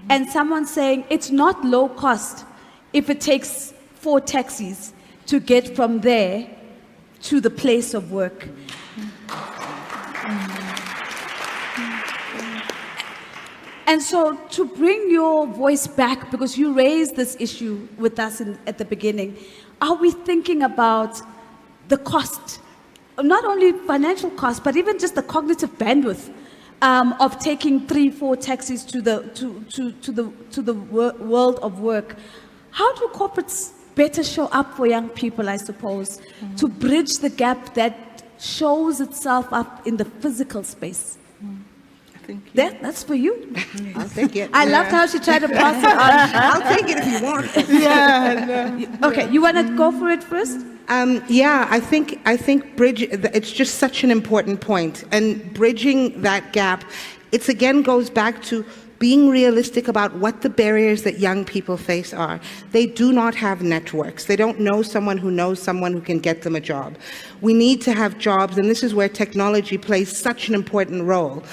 And someone saying it's not low cost if it takes 4 taxis to get from there to the place of work. And so to bring your voice back, because you raised this issue with us at the beginning, are we thinking about the cost, not only financial cost, but even just the cognitive bandwidth of taking 3-4 taxis to the world of work? How do corporates better show up for young people, I suppose, to bridge the gap that shows itself up in the physical space? That's for you. I'll take it. I loved how she tried to pass it on. I'll take it if you want. Okay, you want to go for it first? I think it's just such an important point, and bridging that gap, it again goes back to being realistic about what the barriers that young people face are. They do not have networks. They don't know someone who can get them a job. We need to have jobs, and this is where technology plays such an important role.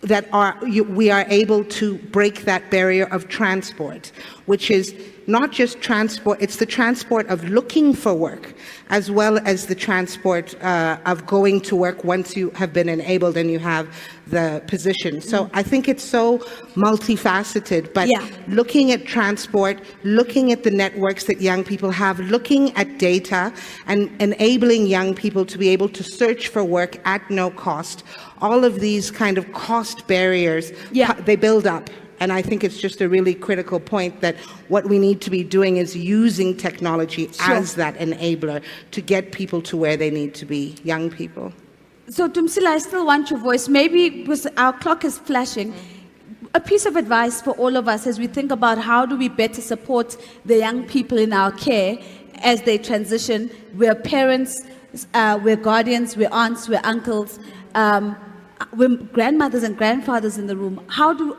we are able to break that barrier of transport, which is not just transport, it's the transport of looking for work, as well as the transport of going to work once you have been enabled and you have the position. So I think it's so multifaceted, but looking at transport, looking at the networks that young people have, looking at data, and enabling young people to be able to search for work at no cost, all of these kind of cost barriers, they build up. And I think it's just a really critical point that what we need to be doing is using technology as that enabler to get people to where they need to be, young people. So Dumisile, I still want your voice. Maybe because our clock is flashing, a piece of advice for all of us as we think about how do we better support the young people in our care as they transition. We're parents, we're guardians, we're aunts, we're uncles, we're grandmothers and grandfathers in the room.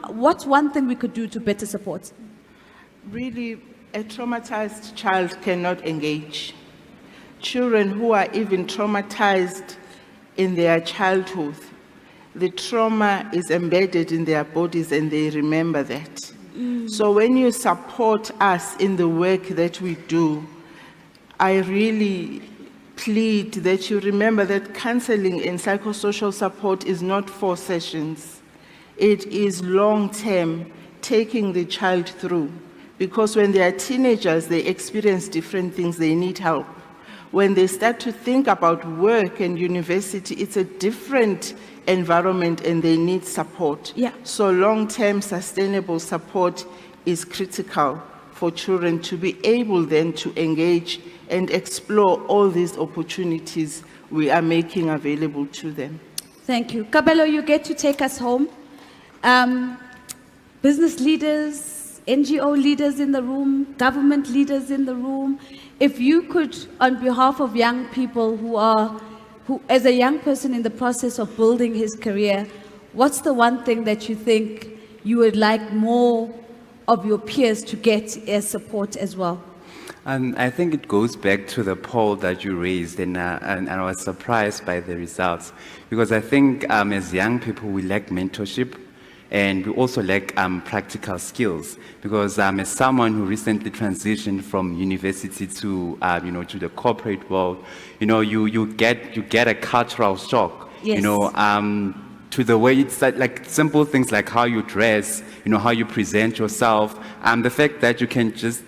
What's one thing we could do to better support? Really, a traumatized child cannot engage. Children who are even traumatized in their childhood, the trauma is embedded in their bodies and they remember that. So when you support us in the work that we do, I really plead that you remember that counseling and psychosocial support is not 4 sessions. It is long-term, taking the child through. Because when they are teenagers, they experience different things, they need help. When they start to think about work and university, it's a different environment and they need support. So long-term sustainable support is critical for children to be able then to engage and explore all these opportunities we are making available to them. Thank you. Kabelo, you get to take us home. Business leaders, NGO leaders in the room, government leaders in the room, if you could, on behalf of young people who as a young person in the process of building his career, what's the one thing that you think you would like more of your peers to get as support as well? I think it goes back to the poll that you raised, and I was surprised by the results, because I think as young people we lack mentorship, and we also lack practical skills. Because as someone who recently transitioned from university to to the corporate world, you get a cultural shock. To the way it's like simple things like how you dress, how you present yourself, the fact that you can just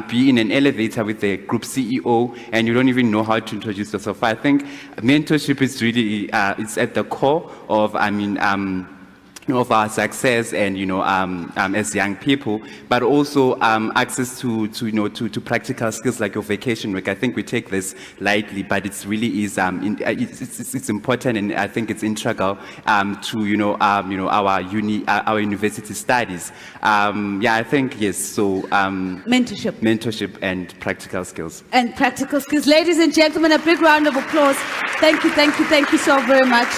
be in an elevator with the group CEO and you don't even know how to introduce yourself. I think mentorship is really it's at the core of of our success and as young people, but also access to practical skills like your vacation work. I think we take this lightly, but it's really is it's important, and I think it's integral to our university studies. I think yes. So mentorship and practical skills. And practical skills, ladies and gentlemen, a big round of applause. Thank you so very much.